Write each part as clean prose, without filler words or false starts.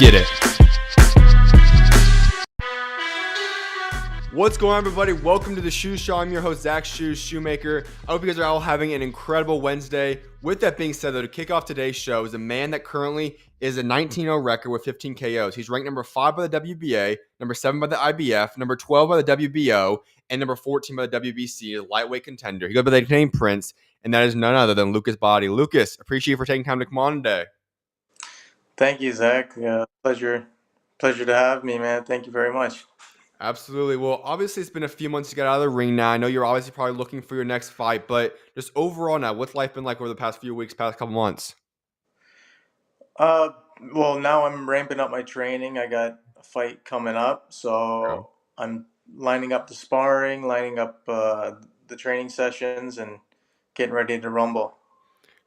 get it. What's going on, everybody? Welcome to the SchuZ Show. I'm your host, SchuZ Schumaker. I hope you guys are all having an incredible Wednesday. With that being said, though, to kick off today's show is a man that currently is a 19-0 record with 15 KOs. He's ranked number 5 by the WBA, number 7 by the IBF, number 12 by the WBO, and number 14 by the WBC, a lightweight contender. He goes by the name Prince, and that is none other than Lucas Bahdi. Lucas, appreciate you for taking time to come on today. Thank you, Zach. Pleasure to have me, man. Thank you very much. Absolutely. Well, obviously, it's been a few months to get out of the ring now. I know you're obviously probably looking for your next fight, but just overall now, what's life been like over the past few weeks, past couple months? Well, now I'm ramping up my training. I got a fight coming up, Okay. so I'm lining up the sparring, lining up the training sessions, and getting ready to rumble.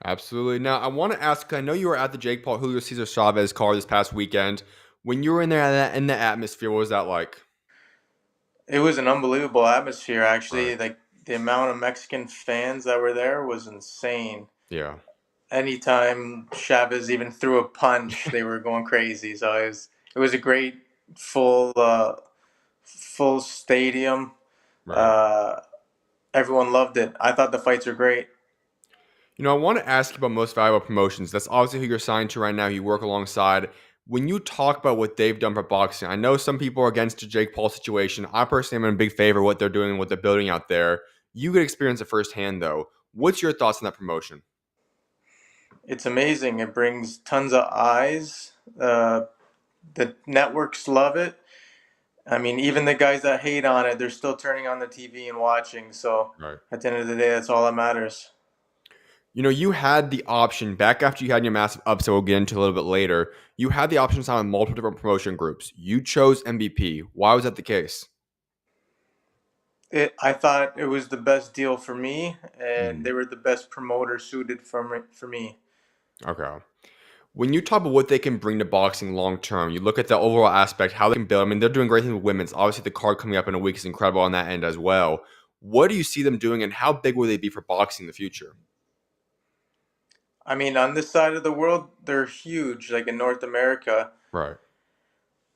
Absolutely. Now, I want to ask, I know you were at the Jake Paul Julio Cesar Chavez card this past weekend. When you were in there in the atmosphere, what was that like? It was an unbelievable atmosphere, Right. actually. Like the amount of Mexican fans that were there was insane. Yeah. Anytime Chavez even threw a punch, they were going crazy. So it was a great full stadium. Right. Everyone loved it. I thought the fights were great. You know, I want to ask you about Most Valuable Promotions. That's obviously who you're signed to right now. You work alongside. When you talk about what they've done for boxing, I know some people are against the Jake Paul situation. I personally am in big favor of what they're doing and what they're building out there. You get experience it firsthand, though. What's your thoughts on that promotion? It's amazing. It brings tons of eyes. The networks love it. I mean, even the guys that hate on it, they're still turning on the TV and watching. So Right. at the end of the day, that's all that matters. You know, you had the option back after you had your massive upset. We'll get into a little bit later. You had the option to sign with multiple different promotion groups. You chose MVP. Why was that the case? I thought it was the best deal for me, and Mm, they were the best promoter suited for me. okay. When you talk about what they can bring to boxing long term, you look at the overall aspect, how they can build. I mean, they're doing great things with women's. Obviously, the card coming up in a week is incredible on that end as well. What do you see them doing, and how big will they be for boxing in the future? I mean, on this side of the world, they're huge. Like in North America, Right.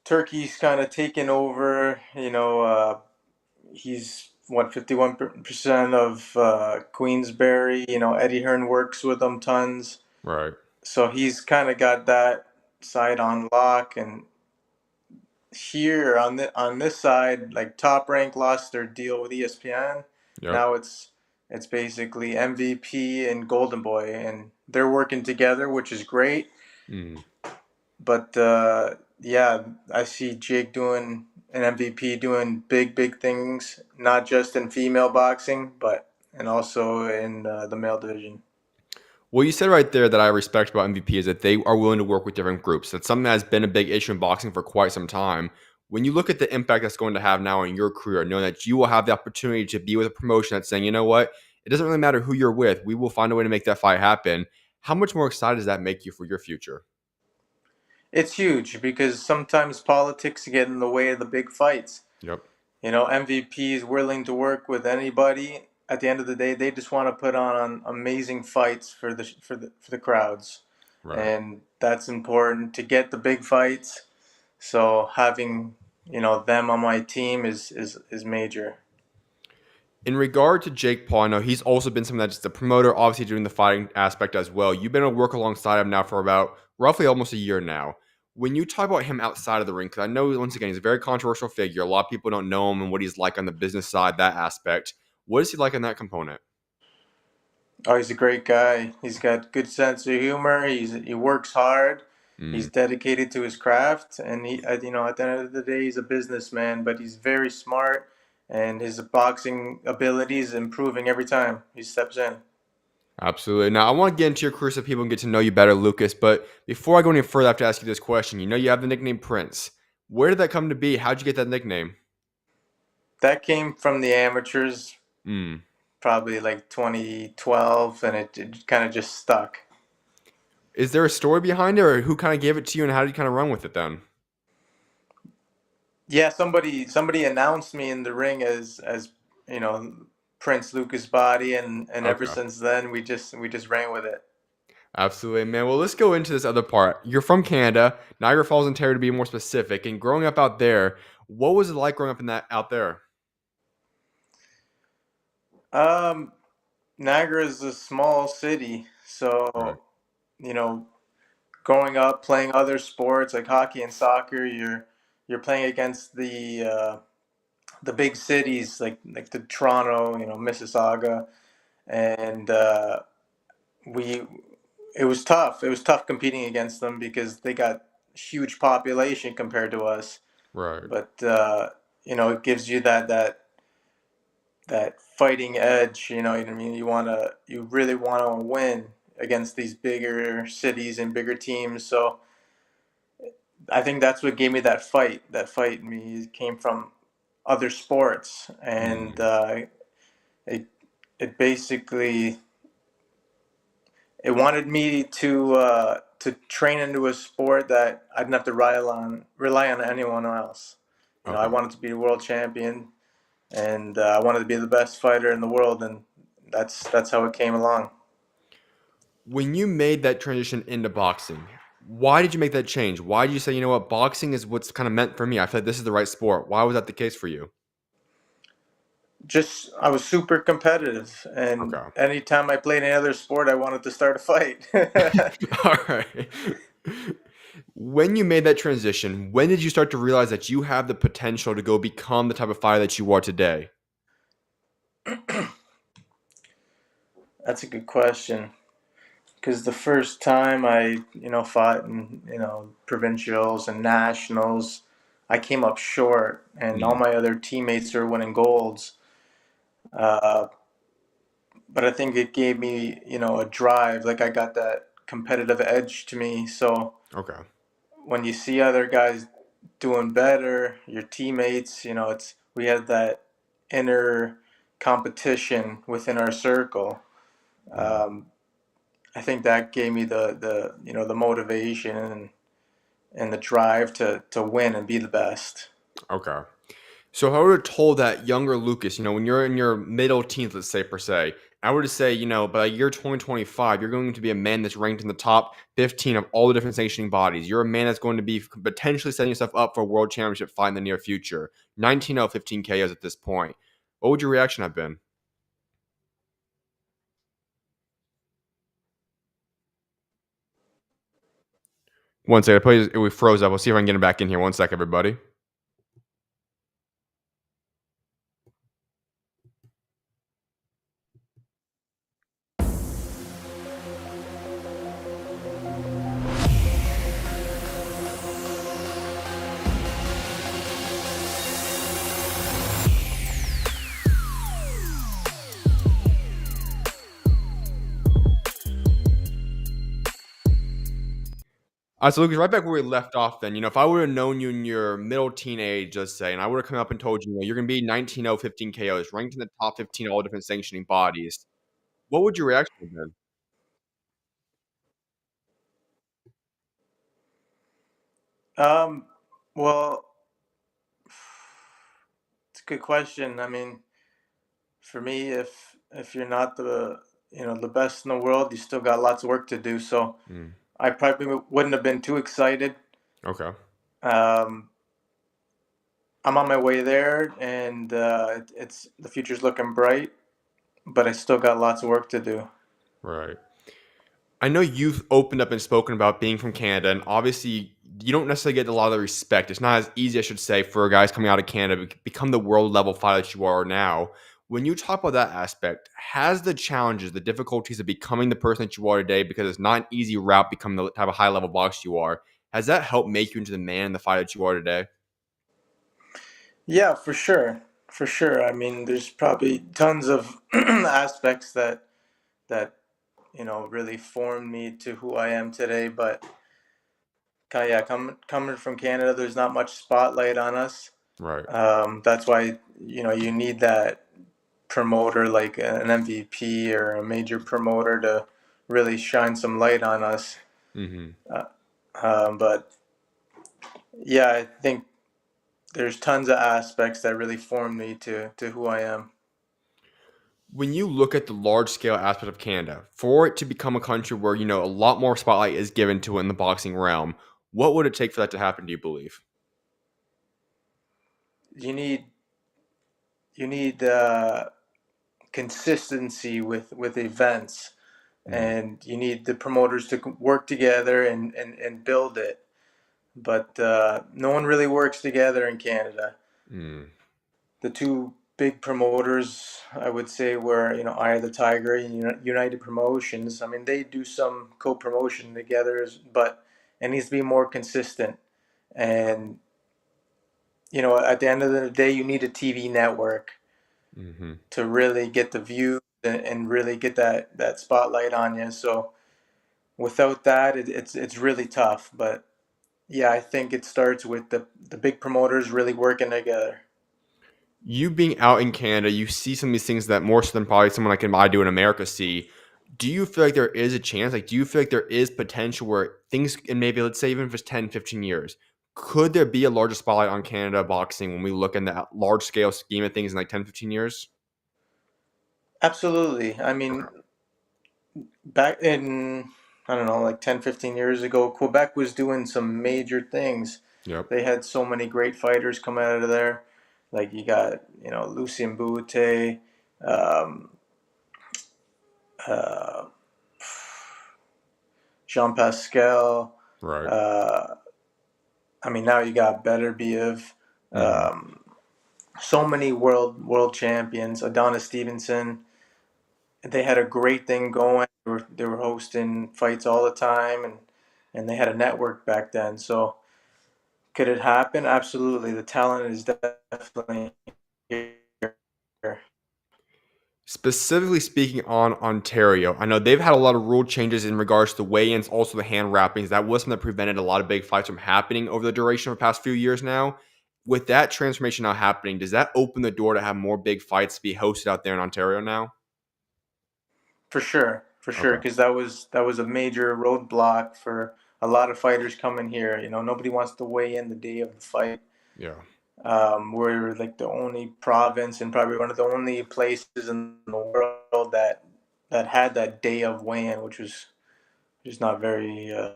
Turkey's kind of taken over. He's what 51% of Queensberry. Eddie Hearn works with him tons, Right. so he's kind of got that side on lock. And here on this side, like Top Rank lost their deal with ESPN. Yep. Now it's basically MVP and Golden Boy, and they're working together, which is great. Mm. But yeah, I see Jake doing an MVP, doing big things, not just in female boxing, but and also in the male division. Well, you said right there that I respect about MVP is that they are willing to work with different groups. That's something that has been a big issue in boxing for quite some time. When you look at the impact that's going to have now in your career, knowing that you will have the opportunity to be with a promotion that's saying, you know what, it doesn't really matter who you're with, we will find a way to make that fight happen. How much more excited does that make you for your future? It's huge because sometimes politics get in the way of the big fights. Yep. MVP is willing to work with anybody. At the end of the day, they just want to put on amazing fights for the crowds, Right. and that's important to get the big fights. So having them on my team is major. In regard to Jake Paul, I know he's also been someone that's the promoter, obviously doing the fighting aspect as well. You've been able to work alongside him now for about roughly almost a year now. When you talk about him outside of the ring, because I know once again he's a very controversial figure. A lot of people don't know him and what he's like on the business side, that aspect. What is he like in that component? Oh, he's a great guy. He's got good sense of humor. He works hard. Mm, He's dedicated to his craft, and at the end of the day, he's a businessman. But he's very smart, and his boxing ability is improving every time he steps in. absolutely. Now I want to get into your career so people can get to know you better, Lucas. But before I go any further, I have to ask you this question. You know you have the nickname Prince. Where did that come to be? How'd you get that nickname? That came from the amateurs, Mm. probably like 2012, and it kind of just stuck. Is there a story behind it, or who kind of gave it to you, and how did you kind of run with it then? Yeah, somebody announced me in the ring as you know Prince Lucas Body, and ever Okay. since then we just ran with it. Absolutely, man. Well, let's go into this other part. You're from Canada, Niagara Falls, Ontario, to be more specific. And growing up out there, what was it like growing up in that out there? Um, Niagara is a small city, Right. so you know, growing up playing other sports like hockey and soccer, you're playing against the big cities like the Toronto, Mississauga, and we it was tough. It was tough competing against them because they got huge population compared to us. Right. But it gives you that fighting edge. You know what I mean? You really wanna win against these bigger cities and bigger teams. So I think that's what gave me that fight. That fight in me came from other sports, and Mm. it it basically it wanted me to train into a sport that I didn't have to rely on anyone else. I Okay. wanted to be a world champion, and I wanted to be the best fighter in the world, and that's how it came along. When you made that transition into boxing, why did you make that change? Why did you say, you know what, boxing is what's kind of meant for me? I feel like this is the right sport. Why was that the case for you? Just I was super competitive, and Okay. anytime I played any other sport, I wanted to start a fight. All right. When you made that transition, when did you start to realize that you have the potential to go become the type of fighter that you are today? That's a good question. Because the first time I, fought in, provincials and nationals, I came up short, and all Mm. my other teammates were winning golds. Uh, but I think it gave me, a drive. Like I got that competitive edge to me. So Okay. when you see other guys doing better, your teammates, we had that inner competition within our circle. Mm. Um, I think that gave me the motivation and the drive to win and be the best. Okay. So if I were to told that younger Lucas, when you're in your middle teens, let's say per se, I were to say, by year 2025, you're going to be a man that's ranked in the top 15 of all the different sanctioning bodies. You're a man that's going to be potentially setting yourself up for a world championship fight in the near future. 19-0, 15 KOs at this point. What would your reaction have been? One second, please. We froze up. We'll see if I can get him back in here. One sec, everybody. So Lucas, right back where we left off then, if I would have known you in your middle teenage, let's say, and I would have come up and told you, you're going to be 19-0, 15 KOs, ranked in the top 15 of all different sanctioning bodies, what would your reaction have been? Um, well, it's a good question. I mean, for me, if you're not the best in the world, you still got lots of work to do. So Mm, I probably wouldn't have been too excited. okay, Um, I'm on my way there, and it's the future's looking bright, but I still got lots of work to do. right. I know you've opened up and spoken about being from Canada, and obviously you don't necessarily get a lot of the respect. It's not as easy, I should say, for guys coming out of Canada to become the world level fighter that you are now. When you talk about that aspect, has the challenges, the difficulties of becoming the person that you are today, because it's not an easy route becoming the type of high level box you are, has that helped make you into the man and the fighter that you are today? Yeah, for sure. I mean, there's probably tons of aspects that really formed me to who I am today. But yeah, coming from Canada, there's not much spotlight on us. Right. That's why you need that promoter like an MVP or a major promoter to really shine some light on us. Hmm. Uh, but yeah, I think there's tons of aspects that really formed me to who I am. When you look at the large scale aspect of Canada, for it to become a country where, a lot more spotlight is given to it in the boxing realm, what would it take for that to happen, do you believe? You need consistency with events, Mm, and you need the promoters to work together and build it. But no one really works together in Canada. mm, The two big promoters, I would say, were Eye of the Tiger and United Promotions. I mean, they do some co-promotion together, but it needs to be more consistent. And at the end of the day, you need a TV network mm-hmm. to really get the views and really get that spotlight on you. So without that, it's really tough. But yeah, I think it starts with the big promoters really working together. You being out in Canada, you see some of these things that more so than probably someone like I do in America see. Do you feel like there is a chance? Like, do you feel like there is potential where things, and maybe let's say even if it's 10, 15 years, could there be a larger spotlight on Canada boxing when we look in the large scale scheme of things in like 10, 15 years? Absolutely. I Okay. mean, back in, I don't know, like 10, 15 years ago, Quebec was doing some major things. Yep. They had so many great fighters come out of there. Like you got, Lucien Boutte, um, uh, Jean Pascal. Right. Uh, I mean, now you got Batyrgaziev. Mm-hmm. Um, so many world champions. Adonis Stevenson. They had a great thing going. They were hosting fights all the time, and they had a network back then. So could it happen? Absolutely. The talent is definitely here. Specifically speaking on Ontario, I know they've had a lot of rule changes in regards to weigh-ins, also the hand wrappings. That was something that prevented a lot of big fights from happening over the duration of the past few years now. With that transformation now happening, does that open the door to have more big fights be hosted out there in Ontario now? For sure, Okay. because that was a major roadblock for a lot of fighters coming here. Nobody wants to weigh in the day of the fight. Yeah. We're like the only province and probably one of the only places in the world that had that day of weigh-in, which was just not very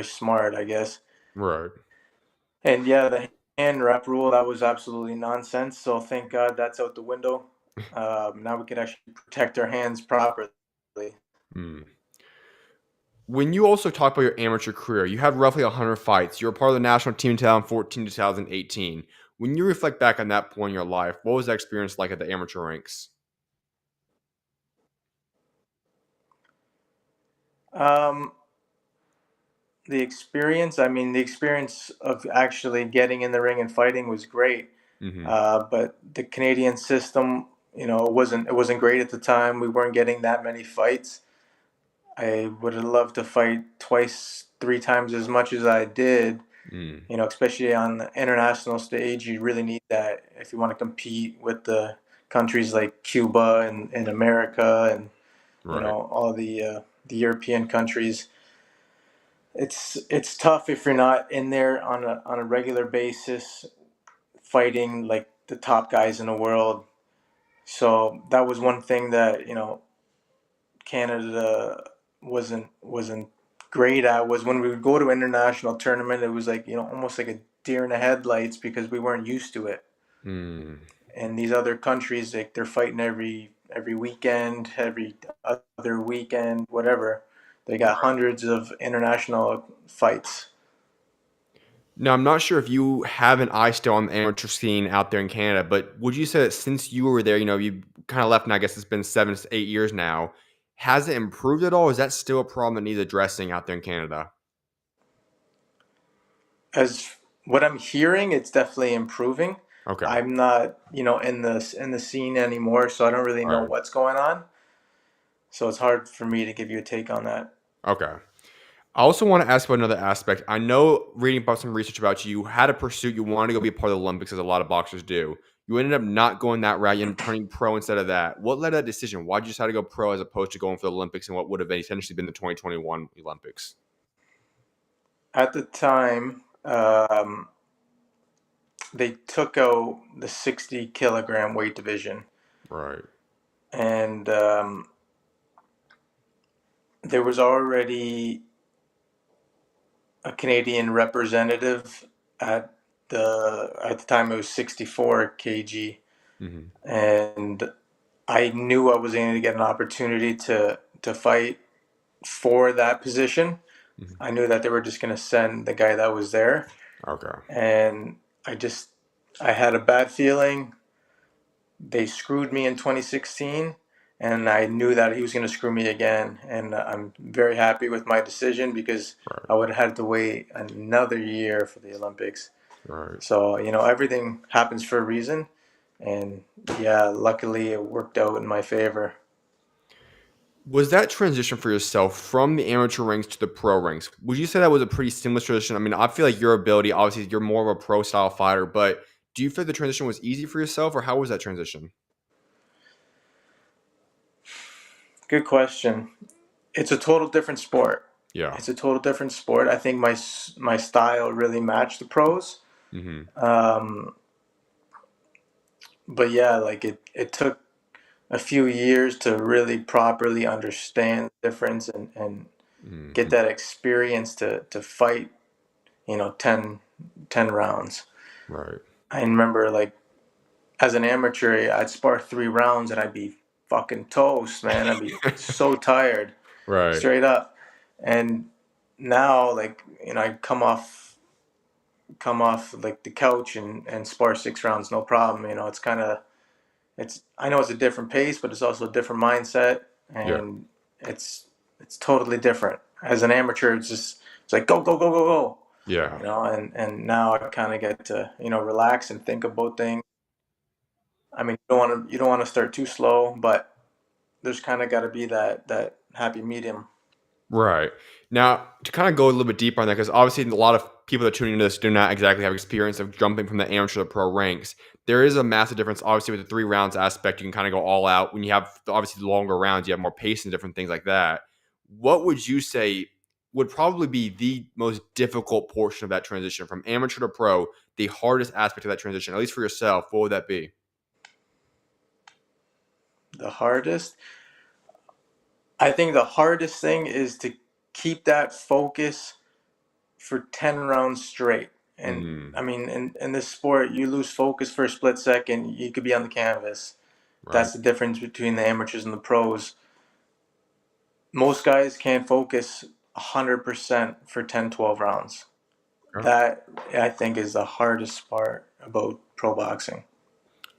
smart, I guess. Right. And yeah, the hand wrap rule, that was absolutely nonsense. So thank God that's out the window. Now we can actually protect our hands properly. Hmm. When you also talk about your amateur career, you had roughly 100 fights. You were part of the national team in 2014 to 2018. When you reflect back on that point in your life, what was that experience like at the amateur ranks? Um, the experience of actually getting in the ring and fighting was great. Mm-hmm. But the Canadian system, it wasn't great at the time. We weren't getting that many fights. I would have loved to fight twice, three times as much as I did. Mm, Especially on the international stage, you really need that if you want to compete with the countries like Cuba and America and right. all the European countries. It's tough if you're not in there on a regular basis fighting like the top guys in the world. So that was one thing that Canada wasn't great at, was when we would go to international tournament. It was like almost like a deer in the headlights because we weren't used to it. Mm, And these other countries, like they're fighting every weekend, every other weekend, whatever. They got right. hundreds of international fights. Now, I'm not sure if you have an eye still on the amateur scene out there in Canada, but would you say that since you were there, you kind of left, and I guess it's been 7 to 8 years now, has it improved at all? Is that still a problem that needs addressing out there in Canada? As what I'm hearing, it's definitely improving. Okay. I'm not, in the scene anymore, so I don't really know All right. what's going on. So it's hard for me to give you a take on that. Okay. I also want to ask about another aspect. I know reading about some research about you, you had a pursuit. You wanted to go be a part of the Olympics, as a lot of boxers do. You ended up not going that route. You ended up turning pro instead of that. What led to that decision? Why did you decide to go pro as opposed to going for the Olympics and what would have essentially been the 2021 Olympics? At the time, they took out the 60 kilogram weight division. Right. And there was already a Canadian representative at the time. It was 64 kg, Mm-hmm. and I knew I was going to get an opportunity to fight for that position. Mm-hmm. I knew that they were just going to send the guy that was there, Okay. and I had a bad feeling. They screwed me in 2016, and I knew that he was going to screw me again. And I'm very happy with my decision because Right. I would have had to wait another year for the Olympics. Right. So, everything happens for a reason. And yeah, luckily it worked out in my favor. Was that transition for yourself from the amateur ranks to the pro ranks? Would you say that was a pretty seamless transition? I mean, I feel like your ability, obviously, you're more of a pro style fighter, but do you feel the transition was easy for yourself, or how was that transition? Good question. It's a total different sport. Yeah. It's a total different sport. I think my style really matched the pros. Mm-hmm. Um, but yeah, like it took a few years to really properly understand the difference and get Mm-hmm. that experience to fight, 10 rounds. Right. I remember, like, as an amateur, I'd spar 3 rounds and I'd be fucking toast, man. I'd be so tired, Right. straight up. And now, like, I come off like the couch and spar 6 rounds, no problem. I know it's a different pace, but it's also a different mindset, Yeah. and it's totally different. As an amateur, it's like go go go go go, Yeah. and now I kind of get to relax and think about things. I mean, you don't want to start too slow, but there's kind of got to be that happy medium. Right. Now, to kind of go a little bit deeper on that, because obviously a lot of people that tune into this do not exactly have experience of jumping from the amateur to the pro ranks. There is a massive difference, obviously, with the 3 rounds aspect. You can kind of go all out. When you have, obviously, the longer rounds, you have more pace and different things like that. What would you say would probably be the most difficult portion of that transition from amateur to pro, the hardest aspect of that transition, at least for yourself? What would that be? The hardest, I think, the hardest thing is to keep that focus for 10 rounds straight. And Mm, I mean, in this sport, you lose focus for a split second, you could be on the canvas. right. That's the difference between the amateurs and the pros. Most guys can't focus 100% for 10, 12 rounds. That, I think, is the hardest part about pro boxing.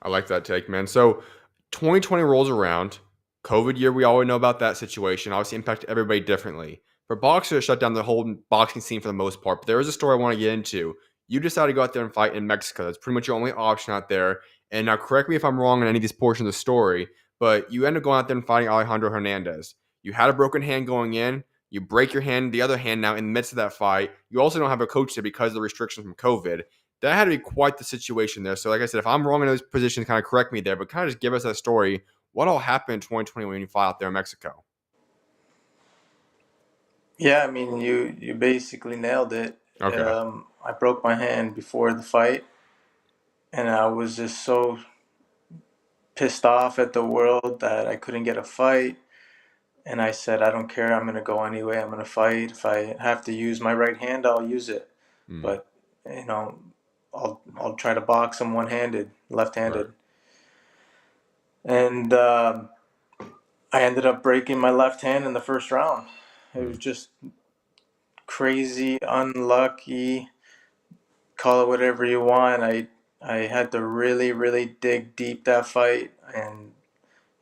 I like that take, man. So 2020 rolls around, COVID year, we already know about that situation. Obviously impacted everybody differently. For boxers, it shut down the whole boxing scene for the most part. But there is a story I want to get into. You decided to go out there and fight in Mexico. That's pretty much your only option out there. And now correct me if I'm wrong on any of these portions of the story, but you end up going out there and fighting Alejandro Hernandez. You had a broken hand going in. You break your hand, the other hand now in the midst of that fight. You also don't have a coach there because of the restrictions from COVID. That had to be quite the situation there. So, like I said, if I'm wrong in those positions, kind of correct me there, but kind of just give us that story. What all happened in 2020 when you fought out there in Mexico? Yeah, I mean, you basically nailed it. Okay. I broke my hand before the fight, and I was just so pissed off at the world that I couldn't get a fight. And I said, I don't care. I'm going to go anyway. I'm going to fight. If I have to use my right hand, I'll use it. Mm, But, you know, I'll try to box him one-handed, right. left-handed. And I ended up breaking my left hand in the first round. It was Mm, just crazy, unlucky, call it whatever you want. I had to really, really dig deep that fight, and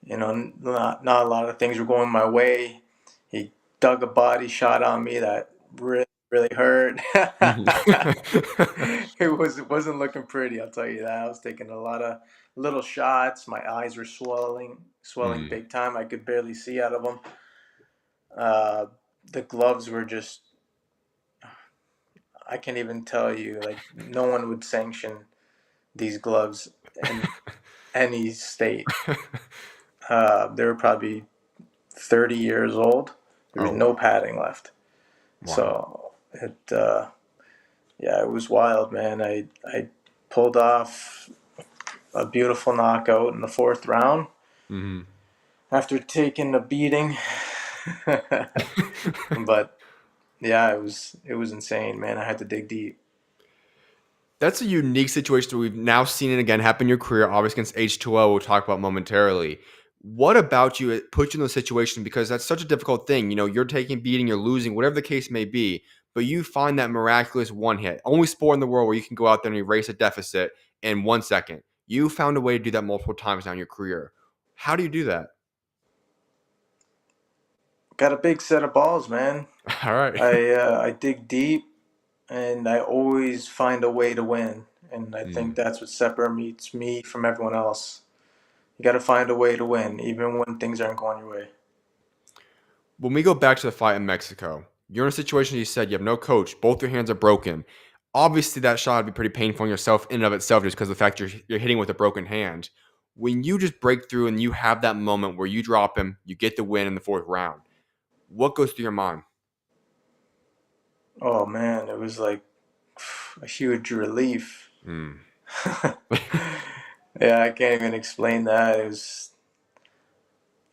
not a lot of things were going my way. He dug a body shot on me that really, really hurt. mhm. It wasn't looking pretty, I'll tell you that. I was taking a lot of little shots. My eyes were swelling Mm. big time. I could barely see out of them. Uh, the gloves were just, I can't even tell you. Like, no one would sanction these gloves in any state. They were probably 30 years old. There was Oh, no wow. padding left. Wow. So yeah, it was wild, man. I pulled off a beautiful knockout in the fourth round. Mm-hmm. after taking a beating. But yeah, it was insane, man. I had to dig deep. That's a unique situation that we've now seen it again happen in your career, obviously against H2O, we'll talk about momentarily. What about you it puts you in those situations because that's such a difficult thing. You know, you're taking beating, you're losing, whatever the case may be, but you find that miraculous one hit. Only sport in the world where you can go out there and erase a deficit in 1 second. You found a way to do that multiple times now in your career. How do you do that? Got a big set of balls, man. All right. I dig deep, and I always find a way to win. And I think Mm. that's what separates me from everyone else. You got to find a way to win, even when things aren't going your way. When we go back to the fight in Mexico, you're in a situation you said you have no coach, both your hands are broken. Obviously, that shot would be pretty painful on yourself in and of itself just because of the fact you're hitting with a broken hand. When you just break through and you have that moment where you drop him, you get the win in the fourth round, what goes through your mind? Oh man, it was like a huge relief. Mm. Yeah, I can't even explain that. It was,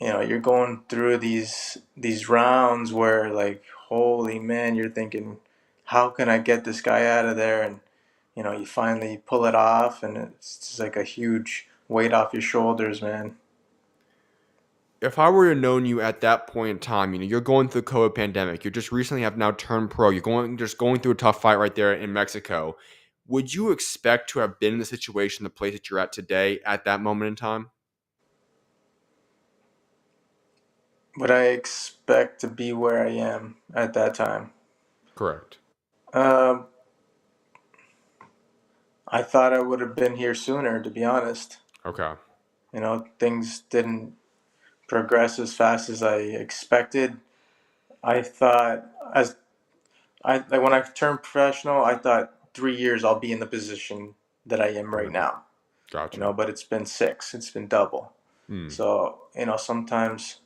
you're going through these rounds where like, holy man, you're thinking, how can I get this guy out of there? And you finally pull it off, and it's just like a huge weight off your shoulders, man. If I were to have known you at that point in time, you're going through the COVID pandemic. You just recently have now turned pro. You're going through a tough fight right there in Mexico. Would you expect to have been in the situation, the place that you're at today, at that moment in time? But I expect to be where I am at that time. Correct. Um, I thought I would have been here sooner, to be honest. Okay. Things didn't progress as fast as I expected. I thought as I like when I turned professional, I thought 3 years I'll be in the position that I am right Mhm. now. Gotcha. But it's been six. It's been double. Mm. So sometimes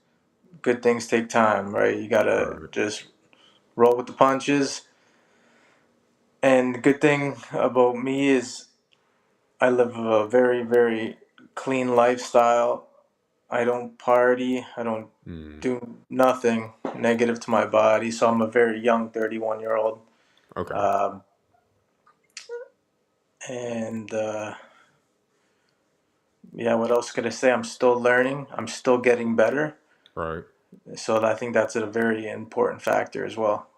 good things take time, right? You gotta Right. just roll with the punches. And the good thing about me is I live a very, very clean lifestyle. I don't party. I don't Mm. do nothing negative to my body. So I'm a very young 31-year-old. Okay. Um, and yeah, what else could I say? I'm still learning. I'm still getting better. Right. So I think that's a very important factor as well.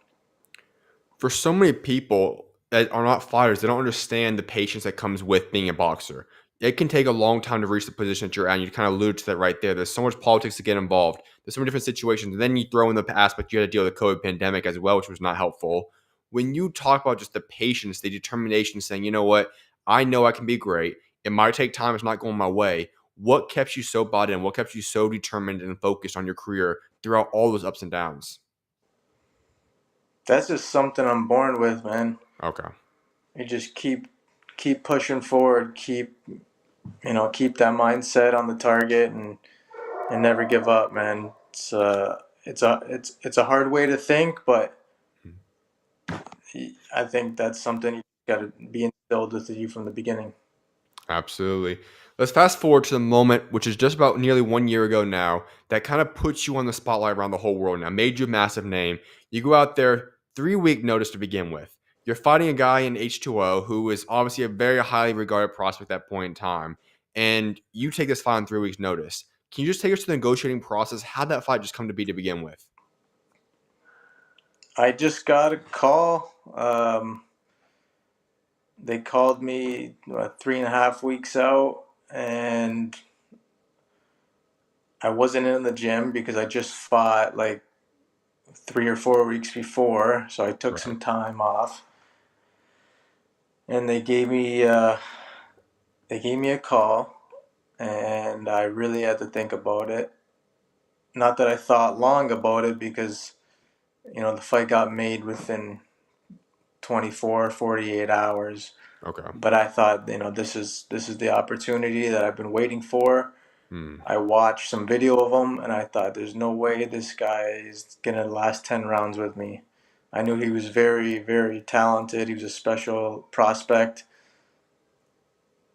For so many people that are not fighters, they don't understand the patience that comes with being a boxer. It can take a long time to reach the position that you're at. And you kind of alluded to that right there. There's so much politics to get involved. There's so many different situations. And then you throw in the aspect you had to deal with the COVID pandemic as well, which was not helpful. When you talk about just the patience, the determination, saying, you know what, I know I can be great. It might take time. It's not going my way. What kept you so bought in? What kept you so determined and focused on your career throughout all those ups and downs? That's just something I'm born with, man. Okay. You just keep pushing forward, keep that mindset on the target, and never give up, man. It's a hard way to think, but I think that's something you got to be instilled with you from the beginning. Absolutely. Let's fast forward to the moment, which is just about nearly 1 year ago now, that kind of puts you on the spotlight around the whole world now, made you a massive name. You go out there, 3 week notice to begin with. You're fighting a guy in H2O who is obviously a very highly regarded prospect at that point in time. And you take this fight on 3 weeks' notice. Can you just take us to the negotiating process? How'd that fight just come to be to begin with? I just got a call. They called me 3.5 weeks out, and I wasn't in the gym because I just fought like 3 or 4 weeks before, so I took Right. some time off. And they gave me a call, and I really had to think about it. Not that I thought long about it because the fight got made within 24, 48 hours. Okay. But I thought, this is the opportunity that I've been waiting for. Hmm. I watched some video of him, and I thought, there's no way this guy is gonna last 10 rounds with me. I knew he was very, very talented. He was a special prospect,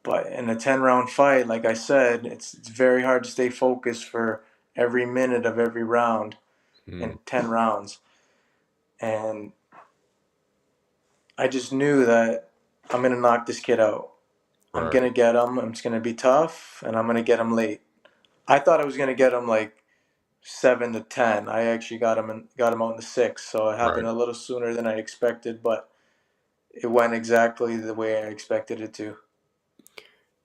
But in a 10-round fight, like I said, it's very hard to stay focused for every minute of every round Mm, in 10 rounds. And I just knew that I'm going to knock this kid out. I'm right. going to get him. I'm just going to be tough, and I'm going to get him late. I thought I was going to get him like 7 to 10. I actually got him out in the six, so it Right. happened a little sooner than I expected, but it went exactly the way I expected it to.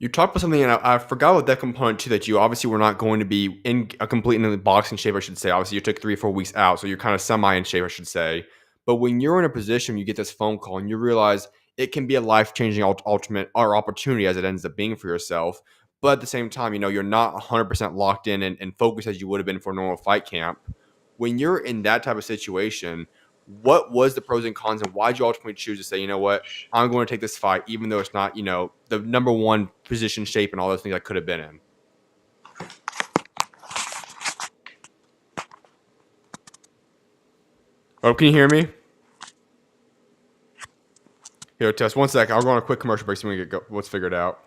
You talked about something, and I forgot about that component too. That you obviously were not going to be in a complete in boxing shape, I should say. Obviously, you took 3 or 4 weeks out, so you're kind of semi in shape, I should say. But when you're in a position, you get this phone call, and you realize it can be a life changing ultimate or opportunity as it ends up being for yourself. But at the same time, you're not 100% locked in and focused as you would have been for a normal fight camp. When you're in that type of situation, what was the pros and cons, and why did you ultimately choose to say, you know what? I'm going to take this fight, even though it's not, the number one position shape and all those things I could have been in. Oh, can you hear me? Here, Tess, 1 sec. I'll go on a quick commercial break so we can get what's figured out.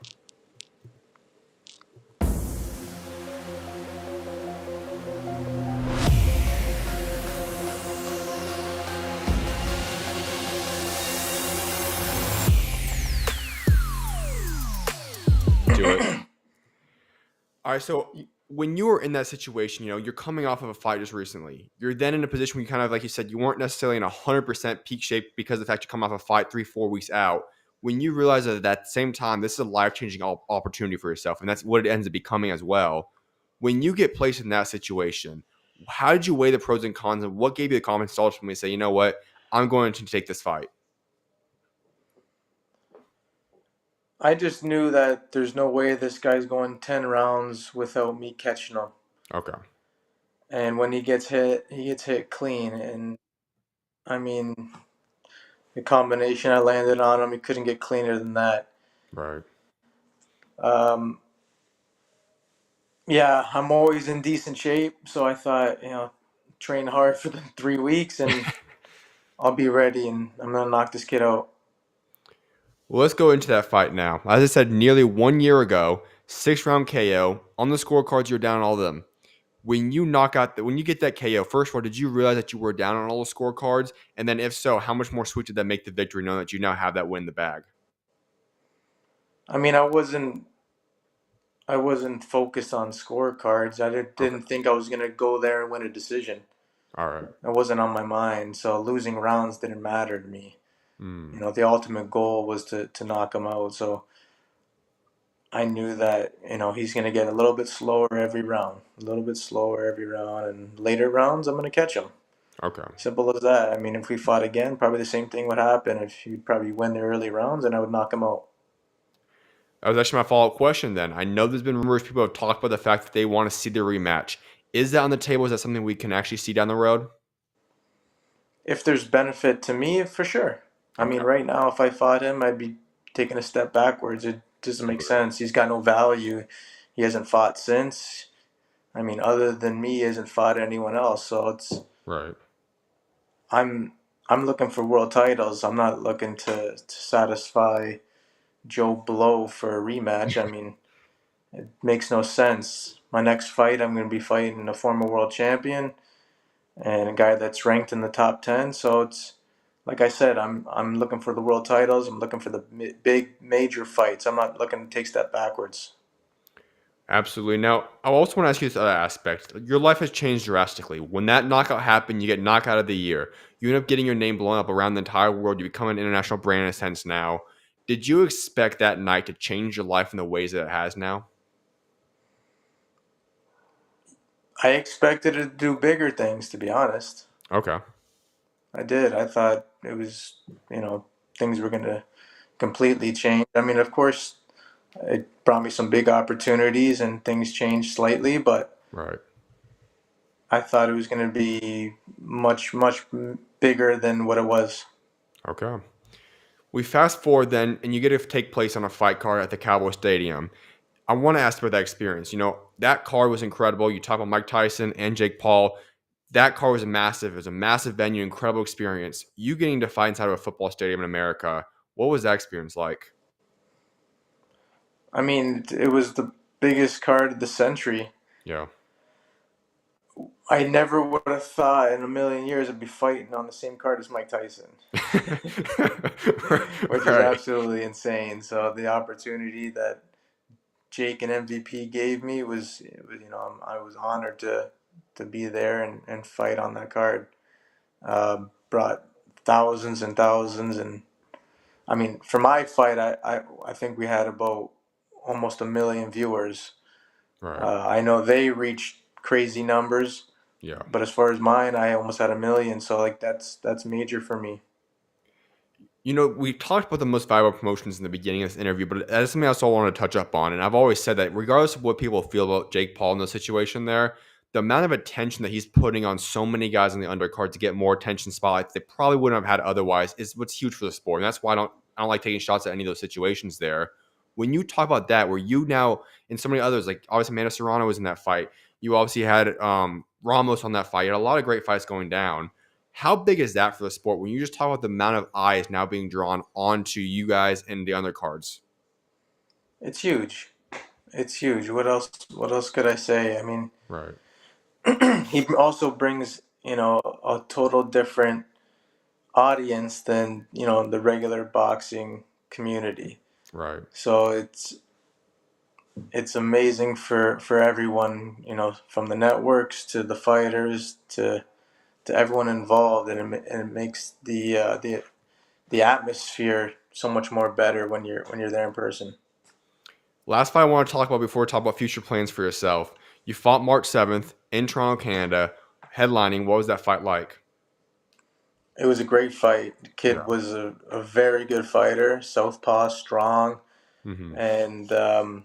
Do it. All right, so when you were in that situation, you're coming off of a fight just recently. You're then in a position where you kind of, like you said, you weren't necessarily in 100% peak shape because of the fact you come off a fight 3, 4 weeks out. When you realize that at that same time, this is a life-changing opportunity for yourself, and that's what it ends up becoming as well. When you get placed in that situation, how did you weigh the pros and cons, and what gave you the confidence to ultimately say, you know what, I'm going to take this fight? I just knew that there's no way this guy's going 10 rounds without me catching him. Okay. And when he gets hit clean. And I mean, the combination I landed on him, he couldn't get cleaner than that. Right. Um, yeah, I'm always in decent shape, so I thought, train hard for the 3 weeks and I'll be ready and I'm gonna knock this kid out. Well, let's go into that fight now. As I said, nearly 1 year ago, 6 round KO. On the scorecards, you're down all of them. When you get that KO, first of all, did you realize that you were down on all the scorecards? And then if so, how much more sweet did that make the victory knowing that you now have that win in the bag? I mean, I wasn't focused on scorecards. Okay. Didn't think I was gonna go there and win a decision. All right. It wasn't on my mind, so losing rounds didn't matter to me. Hmm. The ultimate goal was to knock him out. So I knew that, he's going to get a little bit slower every round, a little bit slower every round. And later rounds, I'm going to catch him. Okay. Simple as that. I mean, if we fought again, probably the same thing would happen. If he'd probably win the early rounds, and I would knock him out. That was actually my follow up question then. I know there's been rumors, people have talked about the fact that they want to see the rematch. Is that on the table? Is that something we can actually see down the road? If there's benefit to me, for sure. I Okay. mean, right now, if I fought him, I'd be taking a step backwards. It doesn't make sense. He's got no value. He hasn't fought since. I mean, other than me, he hasn't fought anyone else. So Right. I'm I'm looking for world titles. I'm not looking to satisfy Joe Blow for a rematch. I mean, it makes no sense. My next fight, I'm going to be fighting a former world champion and a guy that's ranked in the top 10. So it's like I said, I'm looking for the world titles. I'm looking for the big major fights. I'm not looking to take a step backwards. Absolutely. Now, I also want to ask you this other aspect. Your life has changed drastically. When that knockout happened, you get knockout of the year. You end up getting your name blown up around the entire world. You become an international brand in a sense now. Did you expect that night to change your life in the ways that it has now? I expected to do bigger things, to be honest. Okay. I did. I thought it was, you know, things were going to completely change. I mean, of course, it brought me some big opportunities and things changed slightly, but Right. I thought it was going to be much, much bigger than what it was. Okay. We fast forward then, and you get to take place on a fight card at the Cowboy Stadium. I want to ask about that experience. That card was incredible. You talk about Mike Tyson and Jake Paul. That card was massive. It was a massive venue, incredible experience. You getting to fight inside of a football stadium in America. What was that experience like? I mean, it was the biggest card of the century. Yeah. I never would have thought in a million years I'd be fighting on the same card as Mike Tyson, which is Right. absolutely insane. So the opportunity that Jake and MVP gave me was, I was honored to be there and fight on that card. Brought thousands and thousands, and I mean, for my fight, I think we had about almost a million viewers. Right. I know they reached crazy numbers, Yeah. but as far as mine, I almost had a million. So like that's major for me. We talked about the most valuable promotions in the beginning of this interview, but that is something else I want to touch up on. And I've always said that regardless of what people feel about Jake Paul in the situation there, the amount of attention that he's putting on so many guys on the undercard to get more attention spotlights they probably wouldn't have had otherwise is what's huge for the sport. And that's why I don't like taking shots at any of those situations there. When you talk about that, where you now and so many others, like obviously Amanda Serrano was in that fight. You obviously had Ramos on that fight. You had a lot of great fights going down. How big is that for the sport when you just talk about the amount of eyes now being drawn onto you guys and the undercards? It's huge. It's huge. What else? What else could I say? I mean, Right, he also brings a total different audience than the regular boxing community. right. So it's amazing for everyone, from the networks to the fighters to everyone involved, and it makes the atmosphere so much more better when you're there in person. Last fight I want to talk about before we talk about future plans for yourself. You fought March 7th in Toronto, Canada, headlining. What was that fight like? It was a great fight. The kid Yeah. was a very good fighter, southpaw, strong, Hmm. and the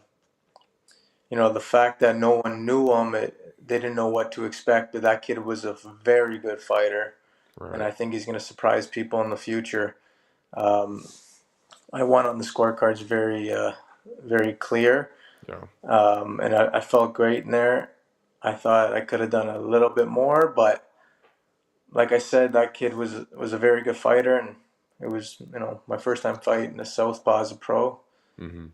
fact that no one knew him, they didn't know what to expect. But that kid was a very good fighter, and Right. I think he's going to surprise people in the future. Um, I won on the scorecards very clear, Yeah. and I felt great in there. I thought I could have done a little bit more, but like I said, that kid was a very good fighter, and it was my first time fighting the southpaw as a pro. Hmm.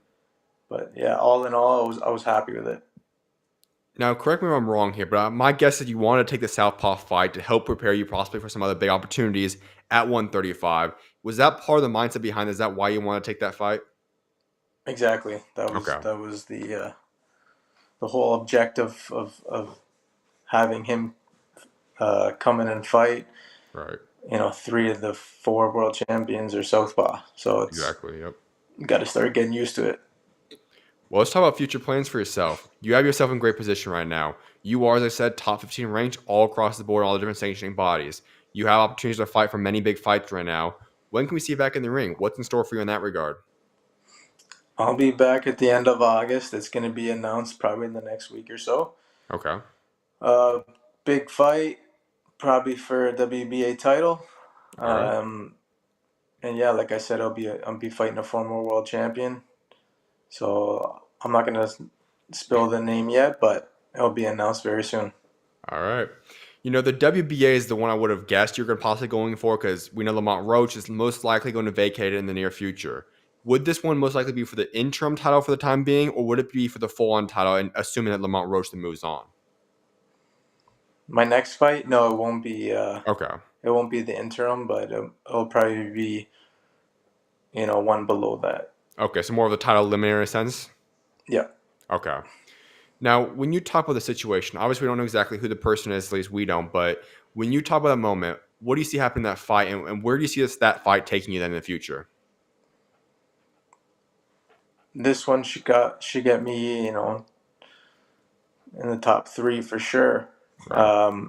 But yeah, all in all, I was happy with it. Now, correct me if I'm wrong here, but my guess is you want to take the Southpaw fight to help prepare you possibly for some other big opportunities at 135. Was that part of the mindset behind it? Is that why you want to take that fight? Exactly. That was Okay. that was the whole objective of having him come in and fight. Right. Three of the four world champions are southpaw, so it's Exactly. Yep. you got to start getting used to it. Well, let's talk about future plans for yourself. You have yourself in great position right now. You are, as I said, top 15 ranked all across the board, all the different sanctioning bodies. You have opportunities to fight for many big fights right now. When can we see you back in the ring? What's in store for you in that regard? I'll be back at the end of August. It's going to be announced probably in the next week or so. Okay. Uh, Big fight, probably for a WBA title. All right. Um, and yeah, like I said, I'll be fighting a former world champion. So I'm not gonna spill the name yet, but it'll be announced very soon. All right. The WBA is the one I would have guessed you're going to possibly going for because we know Lamont Roach is most likely going to vacate it in the near future. Would this one most likely be for the interim title for the time being, or would it be for the full-on title, and assuming that Lamont Roach then moves on? My next fight, no, it won't be. Okay. It won't be the interim, but it'll probably be one below that. Okay, so more of the title eliminator in a sense? Yeah. Okay. Now, when you talk about the situation, obviously we don't know exactly who the person is, at least we don't, but when you talk about that moment, what do you see happening in that fight, and where do you see that fight taking you then in the future? This one should get me, in the top three for sure. Right.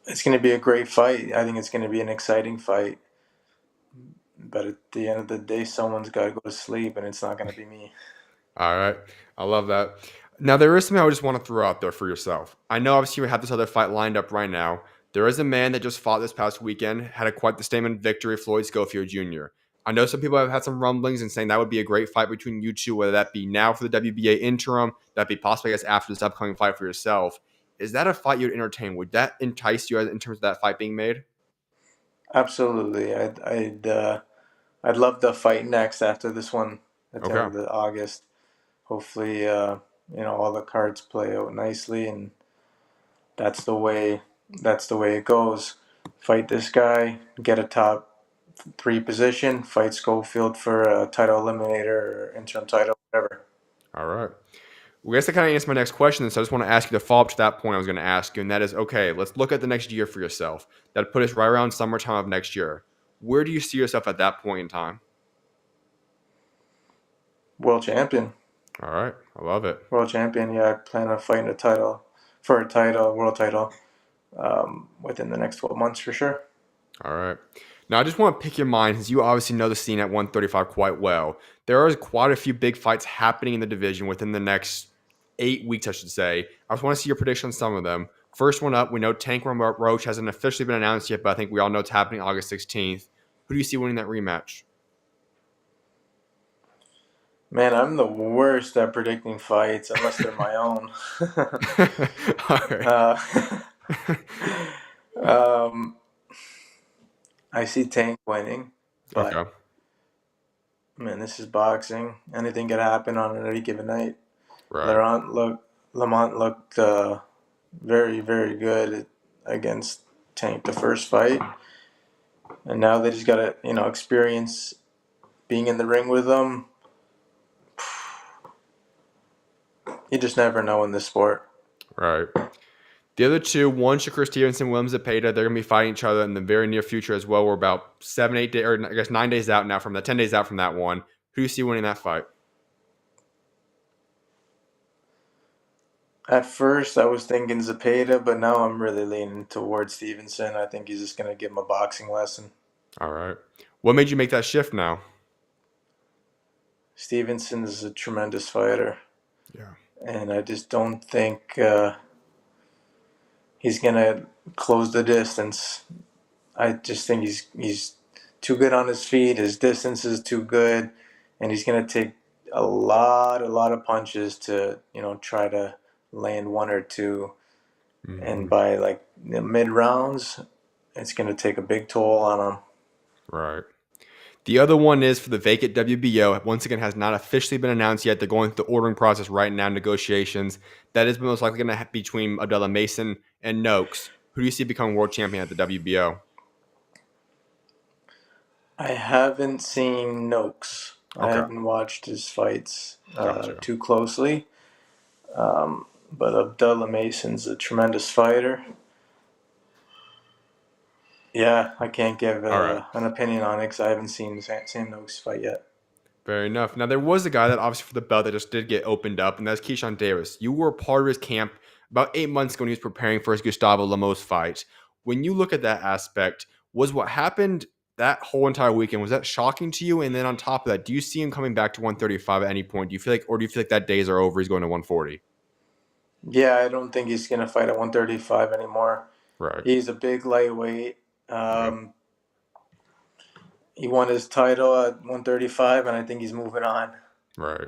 It's going to be a great fight. I think it's going to be an exciting fight. But at the end of the day, someone's got to go to sleep, and it's not going to be me. All right. I love that. Now, there is something I just want to throw out there for yourself. I know obviously you have this other fight lined up right now. There is a man that just fought this past weekend, had a quite the statement victory, Floyd Schofield Jr. I know some people have had some rumblings and saying that would be a great fight between you two, whether that be now for the WBA interim, that be possibly, I guess, after this upcoming fight for yourself. Is that a fight you'd entertain? Would that entice you in terms of that fight being made? Absolutely. I'd love to fight next after this one. at the end Okay. of the August. Hopefully, all the cards play out nicely, and that's the way it goes. Fight this guy, get a top 3 position, fight Schofield for a title eliminator or interim title, whatever. All right. Well, I guess that kind of answers my next question. So I just want to ask you to follow up to that point I was going to ask you, and that is, okay, let's look at the next year for yourself. That put us right around summertime of next year. Where do you see yourself at that point in time? World champion. All right. I love it. World champion, yeah. I plan on fighting world title, within the next 12 months for sure. All right. Now, I just want to pick your mind, since you obviously know the scene at 135 quite well. There are quite a few big fights happening in the division within the next 8 weeks, I should say. I just want to see your prediction on some of them. First one up, we know Tank Roach hasn't officially been announced yet, but I think we all know it's happening August 16th. Who do you see winning that rematch? Man, I'm the worst at predicting fights unless they're my own. All right. um, I see Tank winning, but Okay. man, this is boxing. Anything could happen on any given night. Right. Lamont looked very, very good against Tank the first fight, and now they just got to experience being in the ring with them. You just never know in this sport. Right. The other two, one Shakur Stevenson, William Zepeda, they're going to be fighting each other in the very near future as well. We're about 7, 8 days, or I guess 9 days out now from that, 10 days out from that one. Who do you see winning that fight? At first, I was thinking Zepeda, but now I'm really leaning towards Stevenson. I think he's just going to give him a boxing lesson. All right. What made you make that shift now? Stevenson is a tremendous fighter. Yeah. And I just don't think he's going to close the distance. I just think he's too good on his feet. His distance is too good. And he's going to take a lot of punches to, try to land one or two. Mm-hmm. And by like the mid rounds, it's going to take a big toll on him. Right. The other one is for the vacant WBO. Once again, has not officially been announced yet. They're going through the ordering process right now, negotiations. That is most likely going to be between Abdullah Mason and Noakes. Who do you see becoming world champion at the WBO? I haven't seen Noakes. I Okay. haven't watched his fights Gotcha. too closely. But Abdullah Mason's a tremendous fighter. Yeah, I can't give All right. an opinion on it because I haven't seen Sam Noakes fight yet. Fair enough. Now, there was a guy that obviously for the belt that just did get opened up, and that's Keyshawn Davis. You were a part of his camp about 8 months ago when he was preparing for his Gustavo Lemos fight. When you look at that aspect, was what happened that whole entire weekend, was that shocking to you? And then on top of that, do you see him coming back to 135 at any point? Do you feel like that days are over? He's going to 140? Yeah, I don't think he's going to fight at 135 anymore. Right. He's a big lightweight. Yep. He won his title at 135, and I think he's moving on. Right.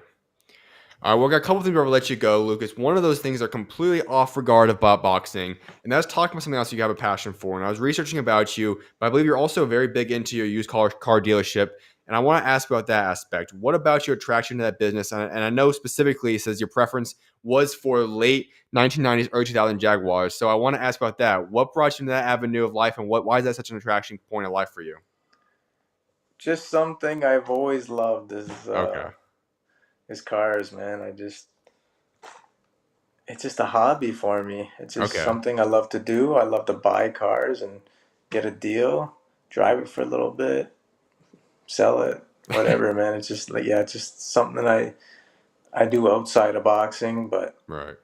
All right, well, I got a couple things before I let you go, Lucas. One of those things are completely off regard of boxing, and that's talking about something else you have a passion for. And I was researching about you, but I believe you're also very big into your used car dealership. And I want to ask about that aspect. What about your attraction to that business? And I know specifically it says your preference was for late 1990s, early 2000 Jaguars. So I want to ask about that. What brought you into that avenue of life, and why is that such an attraction point of life for you? Just something I've always loved is Okay. his cars, man. It's just a hobby for me. It's just Okay. something I love to do. I love to buy cars and get a deal, drive it for a little bit, sell it, whatever, man. It's just like, yeah, it's just something that I do outside of boxing, but Right.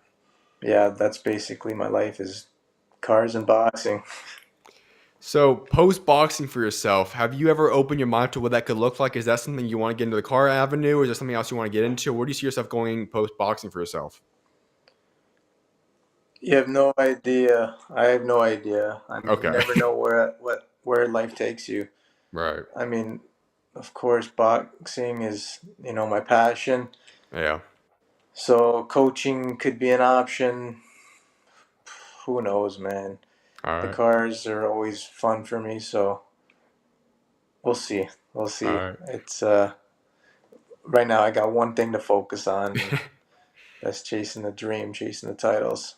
yeah, that's basically my life is cars and boxing. So, post boxing for yourself, have you ever opened your mind to what that could look like? Is that something you want to get into the car avenue, or is there something else you want to get into? Where do you see yourself going post boxing for yourself? You have no idea. I have no idea. I mean, you Okay. never know where life takes you. Right. I mean, of course, boxing is, my passion. Yeah. So coaching could be an option. Who knows, man? All The right. cars are always fun for me, so we'll see. We'll All see. right. It's right now I got one thing to focus on. That's chasing the dream, chasing the titles.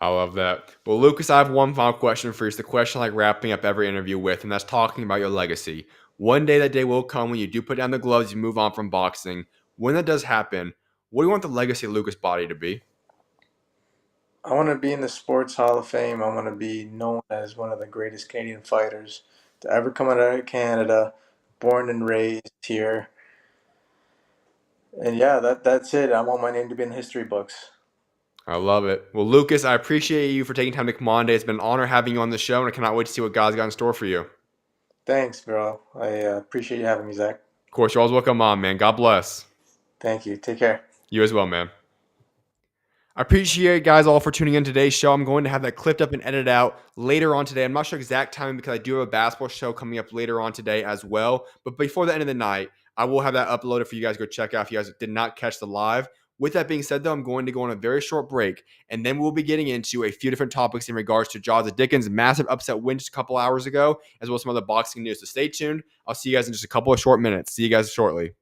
I love that. Well, Lucas, I have one final question for you. It's the question I like wrapping up every interview with, and that's talking about your legacy. One day that day will come when you do put down the gloves, you move on from boxing. When that does happen, what do you want the legacy of Lucas Bahdi to be? I want to be in the Sports Hall of Fame. I want to be known as one of the greatest Canadian fighters to ever come out of Canada, born and raised here. And yeah, that's it. I want my name to be in the history books. I love it. Well, Lucas, I appreciate you for taking time to come on today. It's been an honor having you on the show, and I cannot wait to see what God's got in store for you. Of Thanks, bro. I appreciate you having me, Zach. course, you're always welcome on, man. God bless. Thank you. Take care. You as well, man. I appreciate you guys all for tuning in to today's show. I'm going to have that clipped up and edited out later on today. I'm not sure exact timing because I do have a basketball show coming up later on today as well. But before the end of the night, I will have that uploaded for you guys to go check out if you guys did not catch the live. With that being said, though, I'm going to go on a very short break, and then we'll be getting into a few different topics in regards to Jazza Dickens' massive upset win just a couple hours ago, as well as some other boxing news. So stay tuned. I'll see you guys in just a couple of short minutes. See you guys shortly.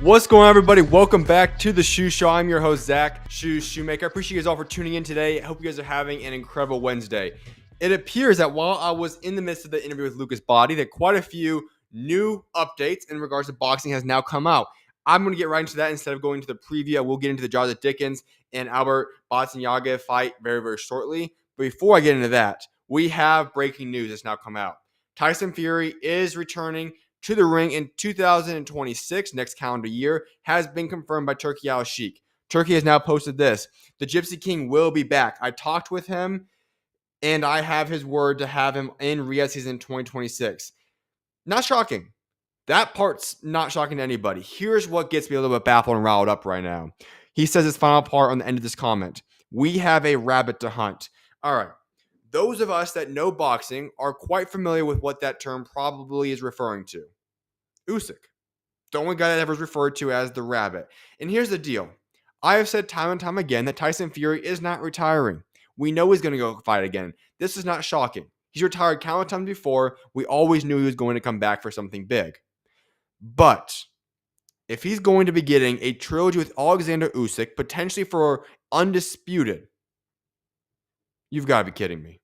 What's going on, everybody? Welcome back to the SchuZ Show. I'm your host, Zach, SchuZ Schumaker. I appreciate you guys all for tuning in today. I hope you guys are having an incredible Wednesday. It appears that while I was in the midst of the interview with Lucas Bahdi, that quite a few new updates in regards to boxing has now come out. I'm going to get right into that instead of going to the preview. I will get into the Jazza Dickens and Albert Batyrgaziev fight very, very shortly. But before I get into that, we have breaking news that's now come out. Tyson Fury is returning to the ring in 2026, next calendar year, has been confirmed by Turki Al-Sheikh. Turkey has now posted this. The Gypsy King will be back. I talked with him, and I have his word to have him in Riyadh season 2026. Not shocking. That part's not shocking to anybody. Here's what gets me a little bit baffled and riled up right now. He says his final part on the end of this comment. We have a rabbit to hunt. All right. Those of us that know boxing are quite familiar with what that term probably is referring to. Usyk, the only guy that ever is referred to as the rabbit. And here's the deal. I have said time and time again that Tyson Fury is not retiring. We know he's going to go fight again. This is not shocking. He's retired countless times before. We always knew he was going to come back for something big. But if he's going to be getting a trilogy with Alexander Usyk, potentially for undisputed, you've got to be kidding me.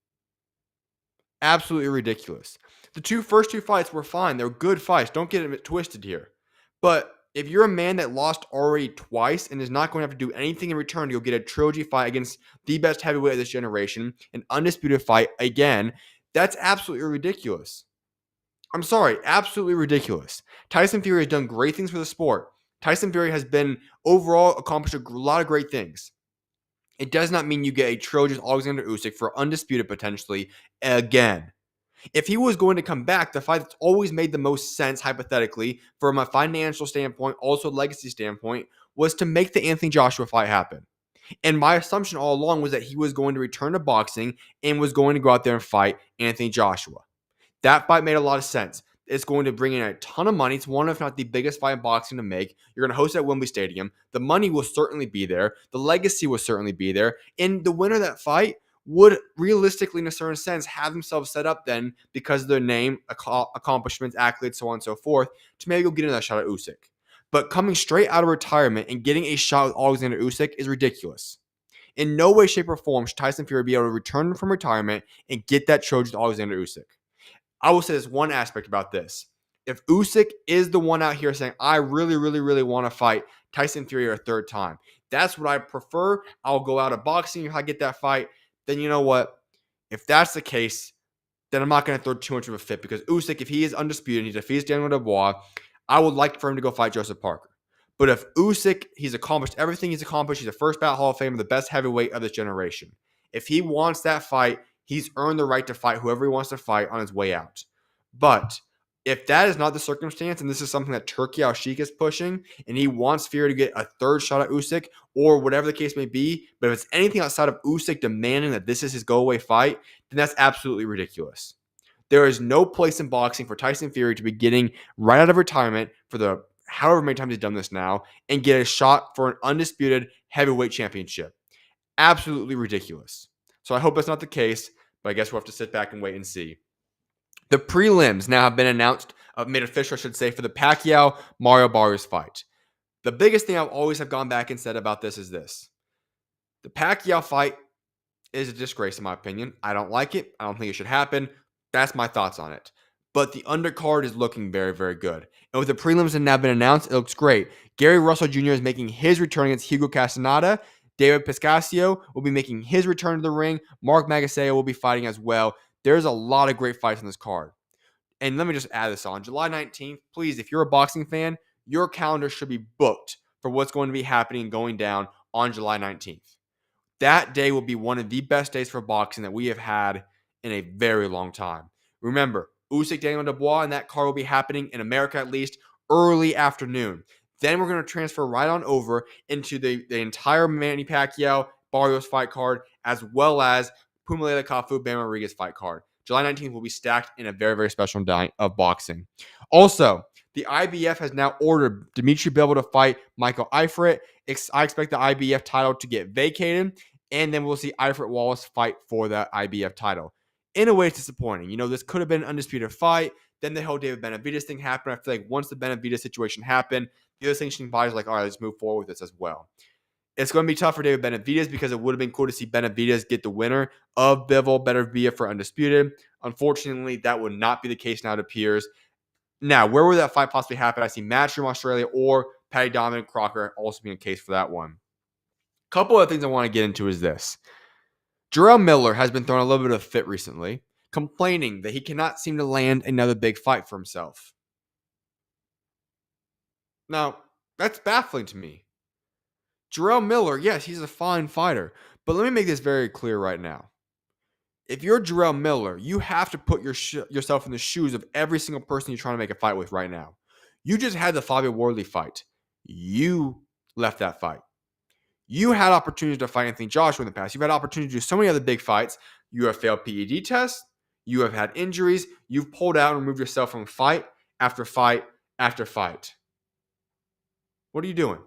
Absolutely ridiculous. The first two fights were fine. They're good fights. Don't get it twisted here. But if you're a man that lost already twice and is not going to have to do anything in return to go get a trilogy fight against the best heavyweight of this generation, an undisputed fight again, that's absolutely ridiculous. I'm sorry, absolutely ridiculous. Tyson Fury has done great things for the sport. Tyson Fury has been overall accomplished a lot of great things. It does not mean you get a trilogy with Alexander Usyk for undisputed potentially again. If he was going to come back, the fight that's always made the most sense, hypothetically, from a financial standpoint, also a legacy standpoint, was to make the Anthony Joshua fight happen. And my assumption all along was that he was going to return to boxing and was going to go out there and fight Anthony Joshua. That fight made a lot of sense. It's going to bring in a ton of money. It's one, if not the biggest fight in boxing to make. You're going to host at Wembley Stadium. The money will certainly be there. The legacy will certainly be there. And the winner of that fight would realistically, in a certain sense, have themselves set up then because of their name, accomplishments, accolades, so on and so forth, to maybe go get another shot at Usyk. But coming straight out of retirement and getting a shot with Alexander Usyk is ridiculous. In no way, shape, or form should Tyson Fury be able to return from retirement and get that trilogy with Alexander Usyk. I will say this one aspect about this. If Usyk is the one out here saying, I really, really, really want to fight Tyson Fury a third time, that's what I prefer. I'll go out of boxing if I get that fight. Then you know what? If that's the case, then I'm not going to throw too much of a fit because Usyk, if he is undisputed and he defeats Daniel Dubois, I would like for him to go fight Joseph Parker. But if Usyk, he's accomplished everything he's accomplished. He's a first ballot Hall of Famer, the best heavyweight of this generation. If he wants that fight, he's earned the right to fight whoever he wants to fight on his way out. But if that is not the circumstance, and this is something that Turki Al-Sheikh is pushing, and he wants Fury to get a third shot at Usyk, or whatever the case may be, but if it's anything outside of Usyk demanding that this is his go-away fight, then that's absolutely ridiculous. There is no place in boxing for Tyson Fury to be getting right out of retirement for the however many times he's done this now and get a shot for an undisputed heavyweight championship. Absolutely ridiculous. So I hope that's not the case, but I guess we'll have to sit back and wait and see. The prelims now have been announced, made official, I should say, for the Pacquiao-Mario Barrios fight. The biggest thing I've always have gone back and said about this is this. The Pacquiao fight is a disgrace in my opinion. I don't like it. I don't think it should happen. That's my thoughts on it. But the undercard is looking very, very good. And with the prelims that have now been announced, it looks great. Gary Russell Jr. is making his return against Hugo Castaneda. David Piscasio will be making his return to the ring. Mark Magsayo will be fighting as well. There's a lot of great fights on this card. And let me just add this on. July 19th, please, if you're a boxing fan, your calendar should be booked for what's going to be happening and going down on July 19th. That day will be one of the best days for boxing that we have had in a very long time. Remember, Usyk, Daniel Dubois, and that card will be happening in America at least early afternoon. Then we're going to transfer right on over into the entire Manny Pacquiao Barrios fight card, as well as Pumalela Kafu Bam Rodriguez fight card. July 19th will be stacked in a very, very special night of boxing. Also, the IBF has now ordered Dimitri Bivol to fight Michael Eifert. I expect the IBF title to get vacated, and then we'll see Eifert Wallace fight for the IBF title. In a way, it's disappointing. You know, this could have been an undisputed fight. Then the whole David Benavidez thing happened. I feel like once the Benavidez situation happened, the other sanctioning bodies are like, all right, let's move forward with this as well. It's going to be tough for David Benavidez because it would have been cool to see Benavidez get the winner of Bivol Beterbiev for Undisputed. Unfortunately, that would not be the case now, it appears. Now, where would that fight possibly happen? I see Matchroom Australia or Paddy Dominic Crocker also being a case for that one. A couple of things I want to get into is this. Jarrell Miller has been throwing a little bit of a fit recently, complaining that he cannot seem to land another big fight for himself. Now, that's baffling to me. Jarrell Miller, yes, he's a fine fighter, but let me make this very clear right now. If you're Jarrell Miller, you have to put yourself in the shoes of every single person you're trying to make a fight with right now. You just had the Fabio Wardley fight. You left that fight. You had opportunities to fight Anthony Joshua in the past. You've had opportunities to do so many other big fights. You have failed PED tests. You have had injuries. You've pulled out and removed yourself from fight after fight after fight. What are you doing?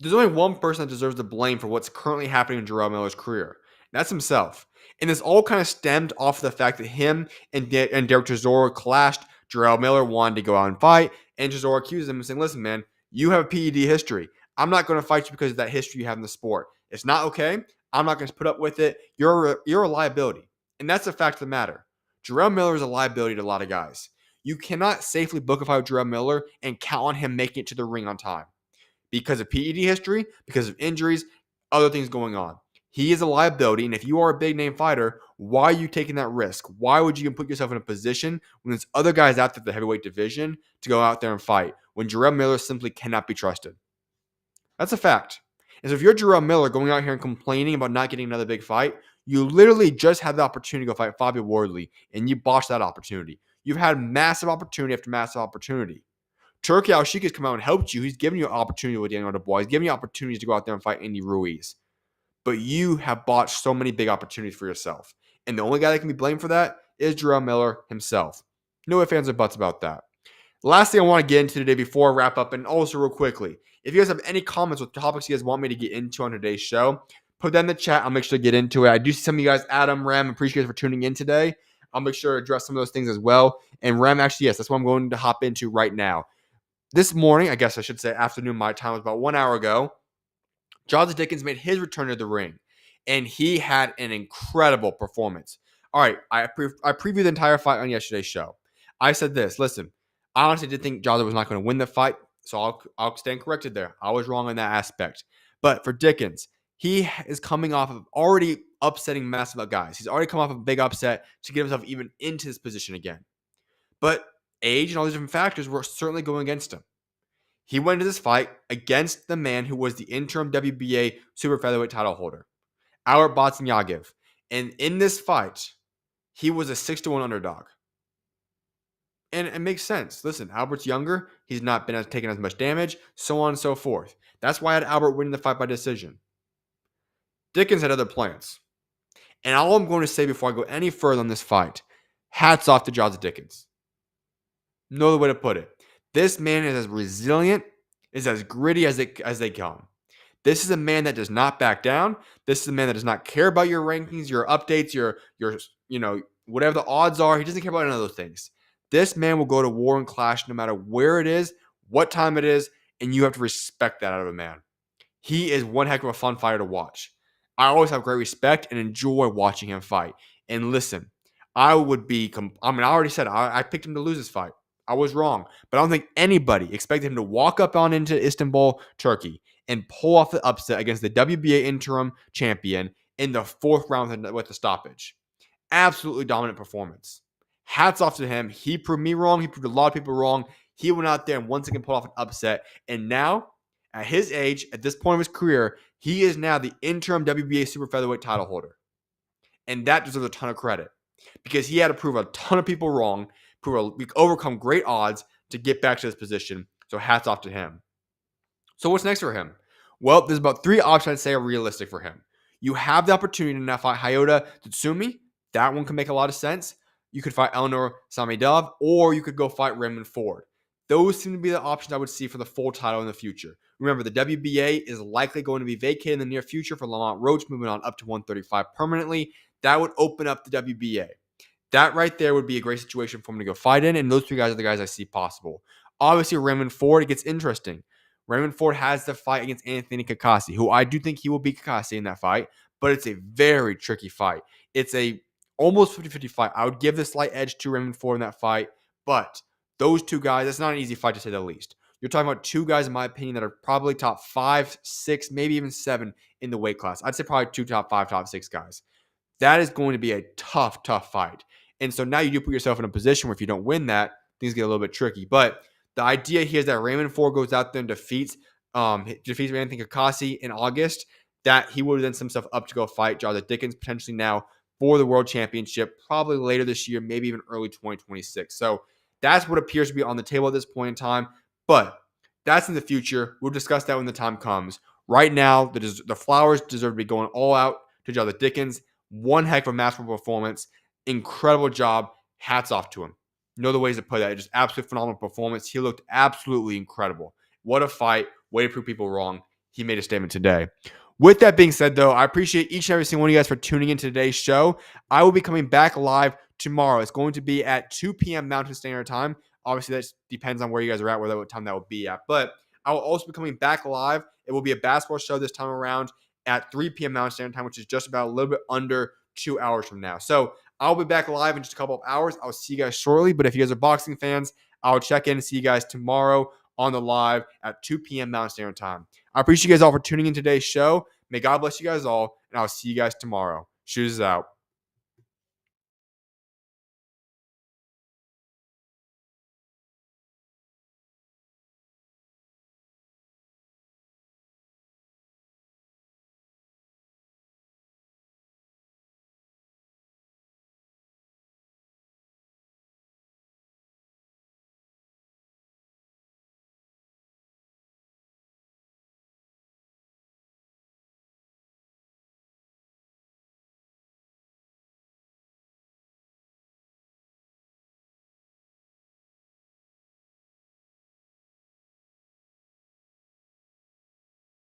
There's only one person that deserves the blame for what's currently happening in Jarrell Miller's career. And that's himself. And this all kind of stemmed off of the fact that him and Derek Chisora clashed. Jarrell Miller wanted to go out and fight. And Chisora accused him of saying, listen, man, you have a PED history. I'm not going to fight you because of that history you have in the sport. It's not okay. I'm not going to put up with it. You're a liability. And that's the fact of the matter. Jarrell Miller is a liability to a lot of guys. You cannot safely book a fight with Jarrell Miller and count on him making it to the ring on time. Because of PED history, because of injuries, other things going on. He is a liability, and if you are a big-name fighter, why are you taking that risk? Why would you put yourself in a position when there's other guys out there in the heavyweight division to go out there and fight when Jarrell Miller simply cannot be trusted? That's a fact. And so if you're Jarrell Miller going out here and complaining about not getting another big fight, you literally just had the opportunity to go fight Fabio Wardley, and you botched that opportunity. You've had massive opportunity after massive opportunity. Turki Al-Sheikh has come out and helped you. He's given you an opportunity with Daniel Dubois. He's given you opportunities to go out there and fight Andy Ruiz. But you have botched so many big opportunities for yourself. And the only guy that can be blamed for that is Jarrell Miller himself. No ifs, ands, or buts about that. The last thing I want to get into today before I wrap up, and also real quickly, if you guys have any comments with topics you guys want me to get into on today's show, put that in the chat. I'll make sure to get into it. I do see some of you guys, Adam, Ram, appreciate you guys for tuning in today. I'll make sure to address some of those things as well. And Ram, actually, yes, that's what I'm going to hop into right now. This morning, I guess I should say afternoon my time, was about 1 hour ago, Jazza Dickens made his return to the ring, and he had an incredible performance. All right, I previewed the entire fight on yesterday's show. I said this, listen, I honestly did think Jazza was not going to win the fight, so I'll stand corrected there. I was wrong in that aspect. But for Dickens, he is coming off of already upsetting massive guys. He's already come off of a big upset to get himself even into this position again. But age and all these different factors were certainly going against him. He went into this fight against the man who was the interim WBA super featherweight title holder, Albert Batyrgaziev. And in this fight, he was a 6-1 underdog. And it makes sense. Listen, Albert's younger. He's not been taking as much damage, so on and so forth. That's why I had Albert winning the fight by decision. Dickens had other plans. And all I'm going to say before I go any further on this fight, hats off to Jazza Dickens. No other way to put it. This man is as resilient, is as gritty as they come. This is a man that does not back down. This is a man that does not care about your rankings, your updates, your whatever the odds are. He doesn't care about any of those things. This man will go to war and clash no matter where it is, what time it is, and you have to respect that out of a man. He is one heck of a fun fighter to watch. I always have great respect and enjoy watching him fight. And listen, I already said I picked him to lose this fight. I was wrong, but I don't think anybody expected him to walk up on into Istanbul, Turkey, and pull off the upset against the WBA interim champion in the 4th round with the stoppage. Absolutely dominant performance. Hats off to him. He proved me wrong. He proved a lot of people wrong. He went out there and once again pulled off an upset. And now, at his age, at this point of his career, he is now the interim WBA super featherweight title holder. And that deserves a ton of credit because he had to prove a ton of people wrong, overcome great odds to get back to this position. So hats off to him. So what's next for him? Well, there's about 3 options I'd say are realistic for him. You have the opportunity to now fight Hayota Tsutsumi. That one can make a lot of sense. You could fight Eleanor Samedov, or you could go fight Raymond Ford. Those seem to be the options I would see for the full title in the future. Remember, the WBA is likely going to be vacated in the near future for Lamont Roach, moving on up to 135 permanently. That would open up the WBA. That right there would be a great situation for him to go fight in, and those 3 guys are the guys I see possible. Obviously, Raymond Ford, it gets interesting. Raymond Ford has the fight against Anthony Kakasi, who I do think he will beat Kakasi in that fight, but it's a very tricky fight. It's a almost 50-50 fight. I would give the slight edge to Raymond Ford in that fight, but those two guys, that's not an easy fight to say the least. You're talking about two guys, in my opinion, that are probably top 5, 6, maybe even 7 in the weight class. I'd say probably 2 top 5, top 6 guys. That is going to be a tough, tough fight. And so now you do put yourself in a position where if you don't win that, things get a little bit tricky. But the idea here is that Raymond Ford goes out there and defeats Anthony Kakasi in August, that he would then set himself up to go fight Jazza Dickens potentially now for the world championship, probably later this year, maybe even early 2026. So that's what appears to be on the table at this point in time. But that's in the future. We'll discuss that when the time comes. Right now, the Flowers deserve to be going all out to Jazza Dickens. One heck of a masterful performance. Incredible job. Hats off to him. No other ways to put that. Just absolutely phenomenal performance. He looked absolutely incredible. What a fight. Way to prove people wrong. He made a statement today. With that being said, though, I appreciate each and every single one of you guys for tuning in to today's show. I will be coming back live tomorrow. It's going to be at 2 p.m. Mountain Standard Time. Obviously, that depends on where you guys are at, what time that will be at. But I will also be coming back live. It will be a basketball show this time around at 3 p.m. Mountain Standard Time, which is just about a little bit under 2 hours from now. So I'll be back live in just a couple of hours. I'll see you guys shortly. But if you guys are boxing fans, I'll check in and see you guys tomorrow on the live at 2 p.m. Mountain Standard Time. I appreciate you guys all for tuning in today's show. May God bless you guys all, and I'll see you guys tomorrow. SchuZ out.